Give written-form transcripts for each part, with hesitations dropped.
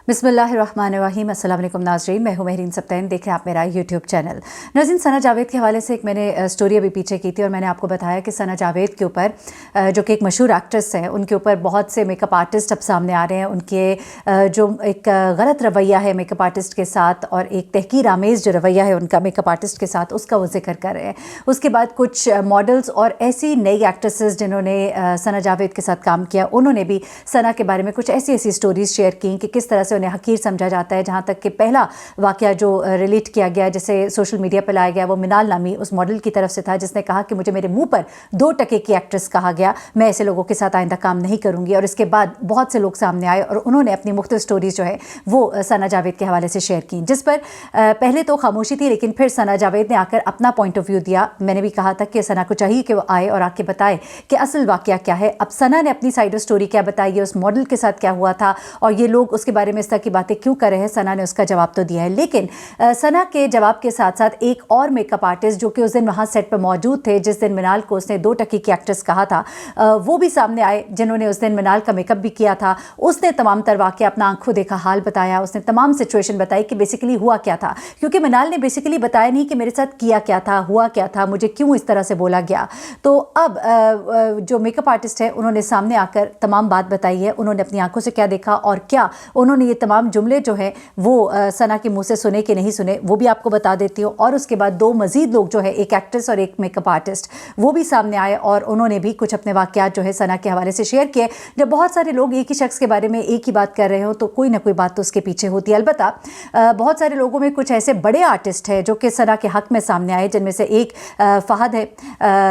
बिस्मिल्लाहिर्रहमानिर्रहीम। अस्सलाम वालेकुम नाज़रीन, मैं हूं महरीन सब्तैन। देखें आप मेरा यूट्यूब चैनल। नाज़रीन, सना जावेद के हवाले से एक मैंने स्टोरी अभी पीछे की थी और मैंने आपको बताया कि सना जावेद के ऊपर जो कि एक मशहूर एक्ट्रेस है, उनके ऊपर बहुत से मेकअप आर्टिस्ट अब सामने आ रहे हैं। उनके जो एक गलत रवैया है मेकअप आर्टिस्ट के साथ और एक तहकीर आमेज़ जो रवैया है उनका मेकअप आर्टिस्ट के साथ, उसका वो जिक्र कर रहे हैं। उसके बाद कुछ मॉडल्स और ऐसी नई एक्ट्रेसेस जिन्होंने सना जावेद के साथ काम किया, उन्होंने भी सना के बारे में कुछ ऐसी ऐसी स्टोरीज़ शेयर की कि किस तरह से उन्हें हकीर समझा जाता है। जहाँ तक कि पहला वाक़या जो रिलेट किया गया, जिसे सोशल मीडिया पर लाया गया, वो मिनाल नामी उस मॉडल की तरफ से था जिसने कहा कि मुझे मेरे मुंह पर 2 टके की एक्ट्रेस कहा गया, मैं ऐसे लोगों के साथ आइंदा काम नहीं करूँगी। और इसके बाद बहुत से लोग सामने आए और उन्होंने अपनी मुख्तलिफ स्टोरीज़ जो है वो सना जावेद के हवाले से शेयर की, जिस पर पहले तो खामोशी थी, लेकिन फिर सना जावेद ने आकर अपना पॉइंट ऑफ व्यू दिया। मैंने भी कहा था कि सना को चाहिए कि वो आए और आके बताए कि असल वाक़या क्या है। अब सना ने अपनी साइड ऑफ स्टोरी क्या बताई है, उस मॉडल के साथ क्या हुआ था और ये लोग उसके बारे में इस तरह की बातें क्यों कर रहे हैं। सना ने उसका जवाब तो दिया है, लेकिन सना के जवाब के साथ साथ एक और मेकअप आर्टिस्ट जो कि उस दिन वहाँ सेट पर मौजूद थे जिस दिन मिनाल को उसने 2 टके की एक्ट्रेस कहा था, वो भी सामने आए, जिन्होंने उस दिन मिनाल का मेकअप भी किया था। उसने तमाम तर वाक़या अपना आंखों देखा हाल बताया, उसने तमाम सिचुएशन बताई कि बेसिकली हुआ क्या था, क्योंकि मिनाल ने बेसिकली बताया नहीं कि मेरे साथ किया क्या था, हुआ क्या था, मुझे क्यों इस तरह से बोला गया। तो अब जो मेकअप आर्टिस्ट है उन्होंने सामने आकर तमाम बात बताई है, उन्होंने अपनी आंखों से क्या देखा और क्या उन्होंने ये तमाम जुमले जो हैं वो सना के मुंह से सुने कि नहीं सुने, वो भी आपको बता देती हूँ। और उसके बाद 2 मज़ीद लोग जो है, एक एक्ट्रेस और एक मेकअप आर्टिस्ट, वो भी सामने आए और उन्होंने भी कुछ अपने वाक़यात जो है सना के हवाले से शेयर किए। जब बहुत सारे लोग एक ही शख्स के बारे में एक ही बात कर रहे हो तो कोई ना कोई बात तो उसके पीछे होती है। अलबत्ता बहुत सारे लोगों में कुछ ऐसे बड़े आर्टिस्ट हैं जो कि सना के हक़ में सामने आए, जिनमें से एक फ़हद है।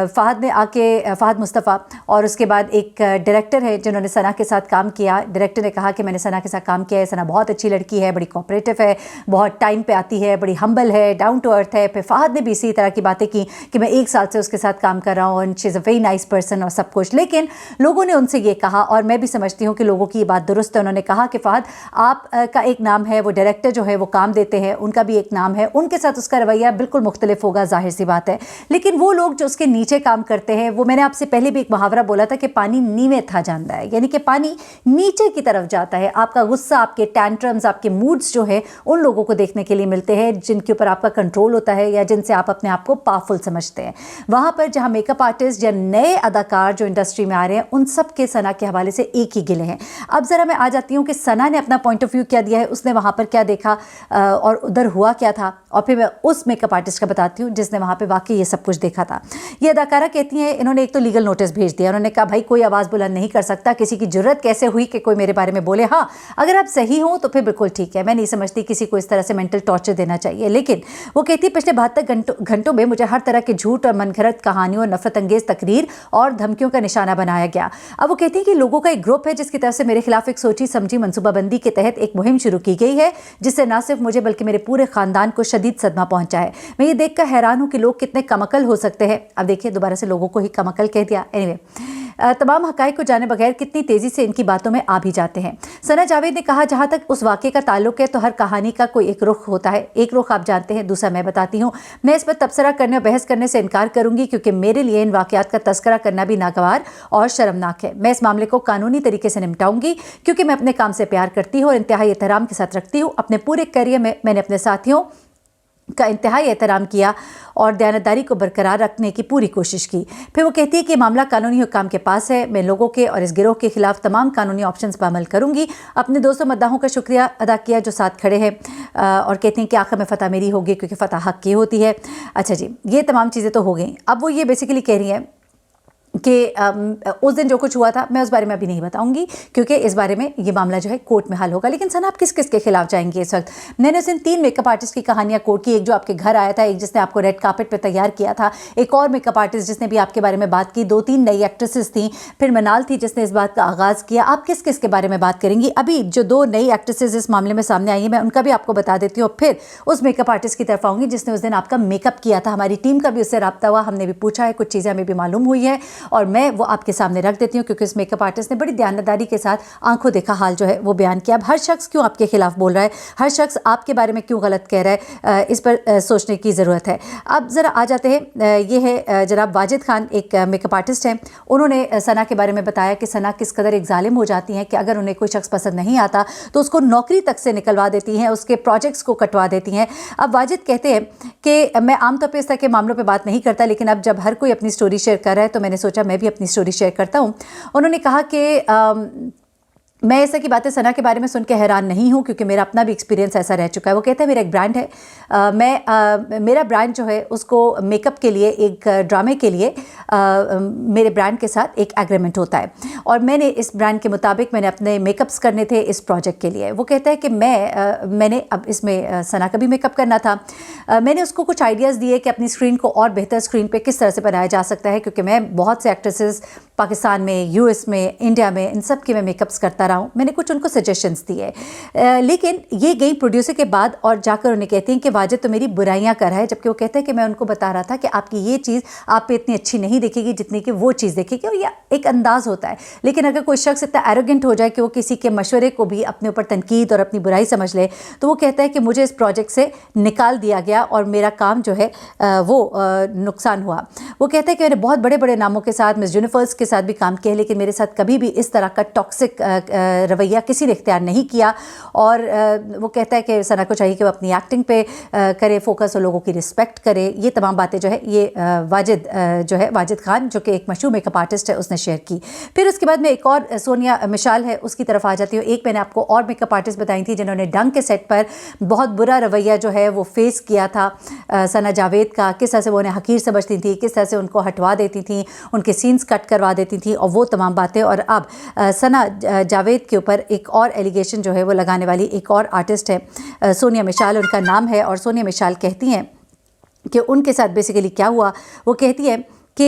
फ़हद ने आके फ़हद मुस्तफ़ा, और उसके बाद एक डायरेक्टर है जिन्होंने सना के साथ काम किया। डायरेक्टर ने कहा कि मैंने सना के साथ काम किया है, सना बहुत अच्छी लड़की है, बड़ी कोऑपरेटिव है, बहुत टाइम पे आती है, बड़ी हम्बल है, डाउन टू अर्थ है। फिर फ़हद ने भी इसी तरह की बातें की कि मैं 1 साल से उसके साथ काम कर रहा हूँ and she is a very nice person और सब कुछ। लेकिन लोगों ने उनसे ये कहा, और मैं भी समझती हूँ कि लोगों की ये बात दुरुस्त है, उन्होंने कहा कि फ़हद आप का एक नाम है, वो डायरेक्टर जो है वो काम देते हैं, उनका भी एक नाम है, उनके साथ उसका रवैया बिल्कुल मुख्तलिफ होगा, जाहिर सी बात है। लेकिन वो लोग जो उसके नीचे काम करते हैं, वो मैंने आपसे पहले भी एक मुहावरा बोला था कि पानी नीवे था जाता है, यानी कि पानी नीचे की तरफ जाता है। आपका गुस्सा, आपके टैंट्रम्स, आपके मूड्स जो है उन लोगों को देखने के लिए मिलते हैं जिनके ऊपर आपका कंट्रोल होता है या जिनसे आप अपने आप को पावरफुल समझते हैं। वहाँ पर जहाँ मेकअप आर्टिस्ट या नए अदाकार जो इंडस्ट्री में आ रहे हैं, उन सब के सना के हवाले से एक ही गिले हैं। अब ज़रा मैं आ जाती हूँ कि सना ने अपना पॉइंट ऑफ व्यू क्या दिया है, उसने वहाँ पर क्या देखा और उधर हुआ क्या था, और फिर मैं उस मेकअप आर्टिस्ट का बताती हूँ जिसने वहाँ पर वाकई ये सब कुछ देखा था। ये अदाकारा कहती हैं, इन्होंने एक तो लीगल नोटिस भेज दिया, उन्होंने कहा भाई कोई आवाज़ बुलंद नहीं कर सकता, किसी की जरूरत कैसे हुई कि कोई मेरे बारे में बोले। हाँ, अगर आप सही हो तो फिर बिल्कुल ठीक है, मैं नहीं समझती किसी को इस तरह से मेंटल टॉर्चर देना चाहिए। लेकिन वो कहती है पिछले 72 घंटों में मुझे हर तरह के झूठ और मनगढ़ंत कहानियों, नफरत अंगेज तकरीर और धमकियों का निशाना बनाया गया। अब वो कहती है कि लोगों का एक ग्रुप है जिसकी तरफ से मेरे खिलाफ एक सोची समझी मनसूबाबंदी के तहत एक मुहिम शुरू की गई है, जिससे न सिर्फ मुझे बल्कि मेरे पूरे खानदान को शदीद सदमा पहुंचा है। मैं ये देखकर हैरान हूं कि लोग कितने कमअकल हो सकते हैं। अब देखिए, दोबारा से लोगों को ही कमअकल कह दिया। एनीवे, तमाम हकाइक को जाने बगैर कितनी तेज़ी से इनकी बातों में आ भी जाते हैं। सना जावेद ने कहा, जहाँ तक उस वाक़े का ताल्लुक है तो हर कहानी का कोई एक रुख होता है, एक रुख आप जानते हैं, दूसरा मैं बताती हूँ। मैं इस पर तबसरा करने और बहस करने से इनकार करूँगी, क्योंकि मेरे लिए इन वाक़यात का तस्करा करना भी नागवार और शर्मनाक है। मैं इस मामले को कानूनी तरीके से निपटाऊँगी, क्योंकि मैं अपने काम से प्यार करती हूँ और इंतहाई एहतराम के साथ रखती हूँ। अपने पूरे करियर में मैंने अपने साथियों का इंतहाई एहतराम किया और दयानतदारी को बरकरार रखने की पूरी कोशिश की। फिर वो कहती है कि मामला कानूनी हुक्काम के पास है, मैं लोगों के और इस गिरोह के खिलाफ तमाम कानूनी ऑप्शंस पर अमल करूंगी। अपने दोस्तों मद्दाहों का शुक्रिया अदा किया जो साथ खड़े हैं, और कहती हैं कि आखिर में फ़तह मेरी होगी, क्योंकि फ़तह हक़ की होती है। अच्छा जी, ये तमाम चीज़ें तो हो गई। अब वो ये बेसिकली कह रही हैं कि उस दिन जो कुछ हुआ था मैं उस बारे में अभी नहीं बताऊंगी, क्योंकि इस बारे में ये मामला जो है कोर्ट में हल होगा। लेकिन सना, आप किस किस के खिलाफ जाएंगे इस वक्त? मैंने उस दिन 3 मेकअप आर्टिस्ट की कहानियां कोर्ट की, एक जो आपके घर आया था, एक जिसने आपको रेड कार्पेट पे तैयार किया था, एक और मेकअप आर्टिस्ट जिसने भी आपके बारे में बात की, 2-3 नई एक्ट्रेसेस थी, फिर मनाल थी जिसने इस बात का आगाज़ किया। आप किस किस के बारे में बात करेंगी? अभी जो 2 नई एक्ट्रेसेस इस मामले में सामने आई हैं, मैं उनका भी आपको बता देती हूँ। फिर उस मेकअप आर्टिस्ट की तरफ आऊँगी जिसने उस दिन आपका मेकअप किया था। हमारी टीम का भी उससे रब्ता हुआ, हमने भी पूछा है, कुछ चीज़ें हमें भी मालूम हुई है और मैं वो आपके सामने रख देती हूँ, क्योंकि इस मेकअप आर्टिस्ट ने बड़ी दयानतदारी के साथ आंखों देखा हाल जो है वो बयान किया। अब हर शख्स क्यों आपके खिलाफ बोल रहा है, हर शख्स आपके बारे में क्यों गलत कह रहा है, इस पर सोचने की ज़रूरत है। अब ज़रा आ जाते हैं, ये है जनाब वाजिद खान, एक मेकअप आर्टिस्ट हैं। उन्होंने सना के बारे में बताया कि सना किस कदर एक जालिम हो जाती हैं कि अगर उन्हें कोई शख्स पसंद नहीं आता तो उसको नौकरी तक से निकलवा देती हैं, उसके प्रोजेक्ट्स को कटवा देती हैं। अब वाजिद कहते हैं कि मैं आमतौर पर इस तरह के मामलों पर बात नहीं करता, लेकिन अब जब हर कोई अपनी स्टोरी शेयर कर रहा है तो मैंने सोचा मैं भी अपनी स्टोरी शेयर करता हूँ। उन्होंने कहा कि मैं इस तरह की बातें सना के बारे में सुन के हैरान नहीं हूँ, क्योंकि मेरा अपना भी एक्सपीरियंस ऐसा रह चुका है। वो कहते हैं मेरा एक ब्रांड है, मेरा ब्रांड जो है उसको मेकअप के लिए, एक ड्रामे के लिए मेरे ब्रांड के साथ एक एग्रीमेंट होता है, और मैंने इस ब्रांड के मुताबिक मैंने अपने मेकअप्स करने थे इस प्रोजेक्ट के लिए। वो कहता है कि मैंने अब इसमें सना का भी मेकअप करना था। मैंने उसको कुछ आइडियाज़ दिए कि अपनी स्क्रीन को और बेहतर स्क्रीन पर किस तरह से बनाया जा सकता है, क्योंकि मैं बहुत से एक्ट्रेसेस पाकिस्तान में, यूएस में, इंडिया में, इन सब के मैं मेकअप्स करता रहा हूँ। मैंने कुछ उनको सजेशंस दिए, लेकिन ये गई प्रोड्यूसर के बाद और जाकर उन्हें कहती हैं कि वाजिद तो मेरी बुराइयां कर रहा है, जबकि वो कहते हैं कि मैं उनको बता रहा था कि आपकी ये चीज़ आप पे इतनी अच्छी नहीं दिखेगी जितनी कि वो चीज़ दिखेगी। और यह एक अंदाज़ होता है, लेकिन अगर कोई शख्स इतना एरोगेंट हो जाए कि वो किसी के मशवरे को भी अपने ऊपर तनकीद और अपनी बुराई समझ ले, तो वो कहता है कि मुझे इस प्रोजेक्ट से निकाल दिया गया और मेरा काम जो है वो नुकसान हुआ। वो कहता है कि मैंने बहुत बड़े बड़े नामों के साथ, मिस यूनिवर्स के साथ भी काम किया, लेकिन मेरे साथ कभी भी इस तरह का टॉक्सिक रवैया किसी ने इख्तियार नहीं किया। और वो कहता है कि सना को चाहिए कि वो अपनी एक्टिंग पे करे फोकस और लोगों की रिस्पेक्ट करे। ये तमाम बातें जो है ये वाजिद खान जो कि एक मशहूर मेकअप आर्टिस्ट है उसने शेयर की। फिर उसके बाद में एक और सोनिया मिशाल है, उसकी तरफ आ जाती हूँ। एक मैंने आपको और मेकअप आर्टिस्ट बताई थी जिन्होंने डंग के सेट पर बहुत बुरा रवैया जो है वो फेस किया था सना जावेद का, किस तरह से वो उन्हें हकीर समझती थी, किस तरह से उनको हटवा देती थी, उनके सीन्स कट करवा देती थी और वो तमाम बातें। और अब सना जावेद के ऊपर एक और एलिगेशन जो है वो लगाने वाली एक और आर्टिस्ट है, सोनिया मिशाल उनका नाम है। और सोनिया मिशाल कहती हैं कि उनके साथ बेसिकली क्या हुआ। वो कहती है कि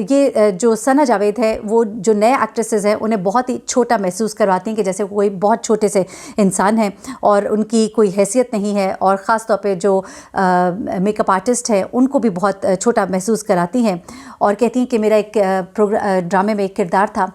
ये जो सना जावेद है वो जो नए एक्ट्रेसेस हैं उन्हें बहुत ही छोटा महसूस करवाती हैं कि जैसे कोई बहुत छोटे से इंसान है और उनकी कोई हैसियत नहीं है, और ख़ास तौर पे जो मेकअप आर्टिस्ट हैं उनको भी बहुत छोटा महसूस कराती हैं। और कहती हैं कि मेरा एक ड्रामे में एक किरदार था,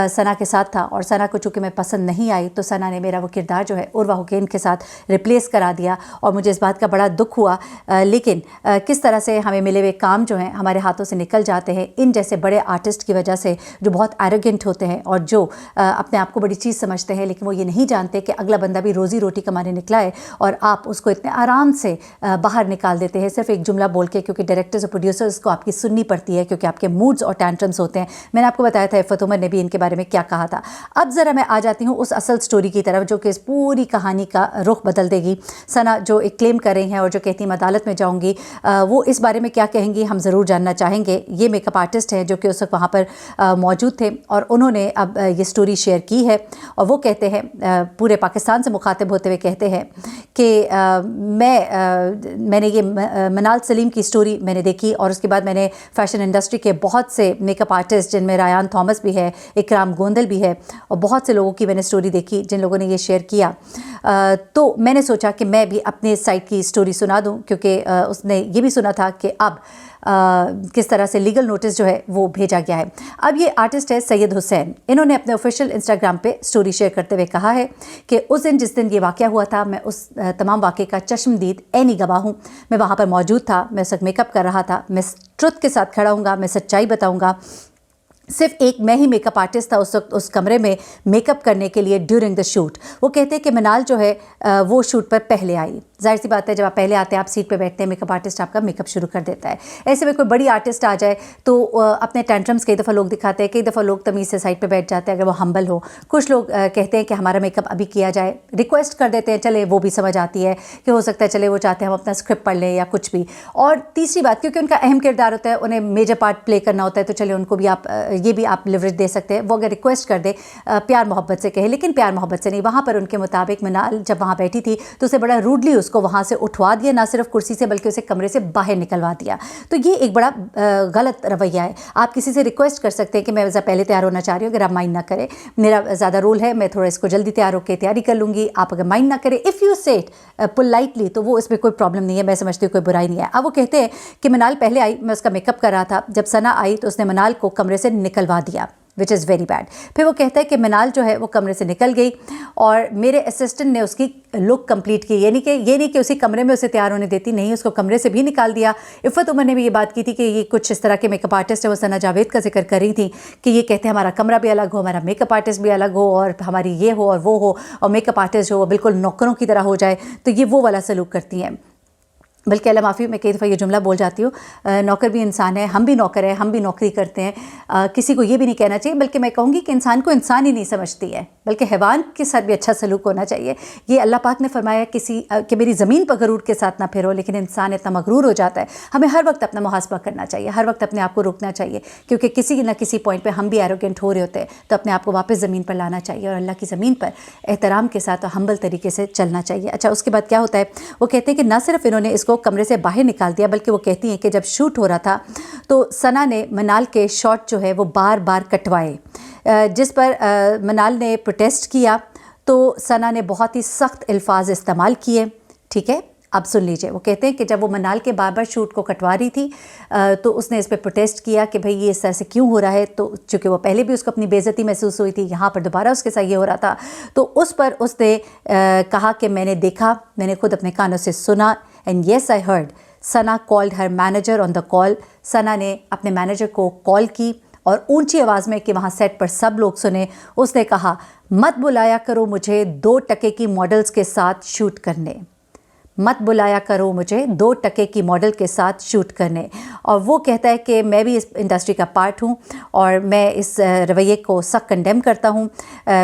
सना के साथ था, और सना को चूँकि मैं पसंद नहीं आई तो सना ने मेरा वो किरदार जो है उर्वा हुसैन के साथ रिप्लेस करा दिया, और मुझे इस बात का बड़ा दुख हुआ। लेकिन किस तरह से हमें मिले हुए काम जो हैं हमारे हाथों से निकल जाते हैं इन जैसे बड़े आर्टिस्ट की वजह से, जो बहुत एरोगेंट होते हैं और जो अपने आप को बड़ी चीज़ समझते हैं, लेकिन वो ये नहीं जानते कि अगला बंदा भी रोज़ी रोटी कमाने निकला है और आप उसको इतने आराम से बाहर निकाल देते हैं सिर्फ एक जुमला बोल के, क्योंकि डायरेक्टर्स और प्रोड्यूसर्स को आपकी सुननी पड़ती है क्योंकि आपके मूड्स और टैंट्रम्स होते हैं। मैंने आपको बताया था इफ़त उमर ने भी इनके बारे में क्या कहा था। अब ज़रा मैं आ जाती हूँ उस असल स्टोरी की तरफ जो कि इस पूरी कहानी का रुख बदल देगी। सना जो एक क्लेम कर रही हैं और जो कहती हैं मैं अदालत में जाऊँगी, वो इस बारे में क्या कहेंगी हम ज़रूर जानना चाहेंगे। ये मेकअप आर्टिस्ट हैं जो कि उस वक्त वहाँ पर मौजूद थे और उन्होंने अब ये स्टोरी शेयर की है, और वो कहते हैं पूरे पाकिस्तान से मुखातिब होते हुए कहते हैं कि मैंने ये मनाल सलीम की स्टोरी मैंने देखी, और उसके बाद मैंने फ़ैशन इंडस्ट्री के बहुत से मेकअप आर्टिस्ट जिनमें रायान थॉमस भी है, इकराम गोंदल भी है, और बहुत से लोगों की मैंने स्टोरी देखी जिन लोगों ने ये शेयर किया। तो मैंने सोचा कि मैं भी अपने साइड की स्टोरी सुना दूँ, क्योंकि उसने ये भी सुना था कि अब किस तरह से लीगल नोटिस जो है वो भेजा गया है। अब ये आर्टिस्ट है सैयद हुसैन। इन्होंने अपने ऑफिशियल इंस्टाग्राम पे स्टोरी शेयर करते हुए कहा है कि उस दिन जिस दिन ये वाक़या हुआ था मैं उस तमाम वाक़े का चश्मदीद ऐनी गवाह हूँ। मैं वहाँ पर मौजूद था, मैं उस वक्त मेकअप कर रहा था, मैं ट्रुथ के साथ खड़ा हूँगा, मैं सच्चाई बताऊँगा। सिर्फ एक मैं ही मेकअप आर्टिस्ट था उस वक्त उस कमरे में मेकअप करने के लिए ड्यूरिंग द शूट। वो कहते हैं कि मनाल जो है वो शूट पर पहले आई। जाहिर सी बात है, जब आप पहले आते हैं आप सीट पे बैठते हैं, मेकअप आर्टिस्ट आपका मेकअप शुरू कर देता है। ऐसे में कोई बड़ी आर्टिस्ट आ जाए तो अपने टेंट्रम्स कई दफ़ा लोग दिखाते हैं, कई दफ़ा लोग तमीज़ से साइड पे बैठ जाते हैं अगर वो हम्बल हो। कुछ लोग कहते हैं कि हमारा मेकअप अभी किया जाए, रिक्वेस्ट कर देते हैं, चले वो भी समझ आती है कि हो सकता है चले वो चाहते हैं हम अपना स्क्रिप्ट पढ़ लें या कुछ भी। और तीसरी बात, क्योंकि उनका अहम किरदार होता है, उन्हें मेजर पार्ट प्ले करना होता है, तो चले उनको भी आप ये भी आप लिवरेज दे सकते हैं। वो अगर रिक्वेस्ट कर दे प्यार मोहब्बत से कहे, लेकिन प्यार मोहब्बत से नहीं। वहाँ पर उनके मुताबिक मनाल जब वहाँ बैठी थी तो उसे बड़ा रूडली उसको वहाँ से उठवा दिया, ना सिर्फ कुर्सी से बल्कि उसे कमरे से बाहर निकलवा दिया। तो ये एक बड़ा गलत रवैया है। आप किसी से रिक्वेस्ट कर सकते हैं कि मैं पहले तैयार होना चाह रही हूँ, अगर आप माइंड ना करें, मेरा ज़्यादा रोल है, मैं थोड़ा इसको जल्दी तैयार होकर तैयारी कर लूँगी, आप अगर माइंड ना करें, इफ़ यू से इट पोलाइटली, तो वो इसमें कोई प्रॉब्लम नहीं है, मैं समझती हूँ कोई बुराई नहीं है। अब वो कहते हैं कि मनाल पहले आई, मैं उसका मेकअप कर रहा था, जब सना आई तो उसने मनाल को कमरे से निकलवा दिया, विच इज़ वेरी बैड। फिर वो कहता है कि मनाल जो है वो कमरे से निकल गई और मेरे असिस्टेंट ने उसकी लुक कंप्लीट की, ये नहीं कि उसी कमरे में उसे तैयार होने देती, नहीं, उसको कमरे से भी निकाल दिया। इफ़त उमर ने भी ये बात की थी कि ये कुछ इस तरह के मेकअप आर्टिस्ट है, वो सना जावेद का जिक्र कर रही थी कि ये कहते हैं हमारा कमरा भी अलग हो, हमारा मेकअप आर्टिस्ट भी अलग हो, और हमारी ये हो और वो हो, और मेकअप आर्टिस्ट जो वो बिल्कुल नौकरों की तरह हो जाए, तो ये वो वाला सलूक करती हैं। बल्कि अल्लाह माफ़ी, मैं कई दफ़ा ये जुमला बोल जाती हूँ, नौकर भी इंसान है, हम भी नौकर हैं, हम भी नौकरी करते हैं। किसी को ये भी नहीं कहना चाहिए, बल्कि मैं कहूँगी कि इंसान को इंसान ही नहीं समझती है, बल्कि हैवान के साथ भी अच्छा सलूक होना चाहिए। ये अल्लाह पाक ने फरमाया कि मेरी ज़मीन पर गरूर के साथ ना फिरो, लेकिन इंसान इतना मगरूर हो जाता है। हमें हर वक्त अपना मुहासबा करना चाहिए, हर वक्त अपने आप को रोकना चाहिए, क्योंकि किसी न किसी पॉइंट पर हम भी एरोगेंट हो रहे होते हैं, तो अपने आप को वापस ज़मीन पर लाना चाहिए और अल्लाह की ज़मीन पर एहतराम के साथ और हम्बल तरीके से चलना चाहिए। अच्छा, उसके बाद क्या होता है, वो कहते हैं कि ना सिर्फ इन्होंने इसको कमरे से बाहर निकाल दिया, बल्कि वो कहती हैं कि जब शूट हो रहा था तो सना ने मनाल के शॉट जो है वो बार बार कटवाए, जिस पर मनाल ने प्रोटेस्ट किया, तो सना ने बहुत ही सख्त अल्फाज इस्तेमाल किए। ठीक है, अब सुन लीजिए। वो कहते हैं कि जब वो मनाल के बार बार शूट को कटवा रही थी तो उसने इस पर प्रोटेस्ट किया कि भाई ये इस तरह से क्यों हो रहा है। तो चूँकि वो पहले भी उसको अपनी बेइज्जती महसूस हुई थी, यहाँ पर दोबारा उसके साथ ये हो रहा था, तो उस पर उसने कहा कि मैंने देखा, मैंने खुद अपने कानों से सुना, and yes I heard. Sana called her manager on the call. Sana ने अपने मैनेजर को कॉल की और ऊंची आवाज़ में, कि वहाँ सेट पर सब लोग सुने, उसने कहा, मत बुलाया करो मुझे 2 टके की मॉडल्स के साथ शूट करने, मत बुलाया करो मुझे 2 टके की मॉडल के साथ शूट करने। और वो कहता है कि मैं भी इस इंडस्ट्री का पार्ट हूँ और मैं इस रवैये को सख्त कंडेम करता हूँ।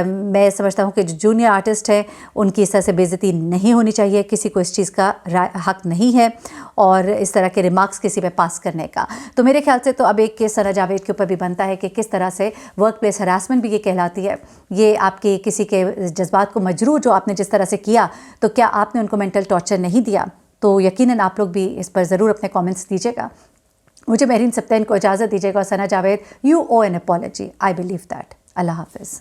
मैं समझता हूँ कि जो जूनियर आर्टिस्ट हैं उनकी इस तरह से बेइज्जती नहीं होनी चाहिए, किसी को इस चीज़ का हक नहीं है और इस तरह के रिमार्क्स किसी पे पास करने का। तो मेरे ख्याल से तो अब एक केस सना जावेद के ऊपर भी बनता है कि किस तरह से वर्क प्लेस हरासमेंट भी ये कहलाती है। ये आपके किसी के जज्बात को मजरूह जो आपने जिस तरह से किया, तो क्या आपने उनको मेंटल टॉर्चर नहीं दिया? तो यकीनन आप लोग भी इस पर ज़रूर अपने कमेंट्स दीजिएगा। मुझे मेहरीन सप्तैन को इजाज़त दीजिएगा और Sana Javed, you owe an apology, I believe that. Allah हाफिज़।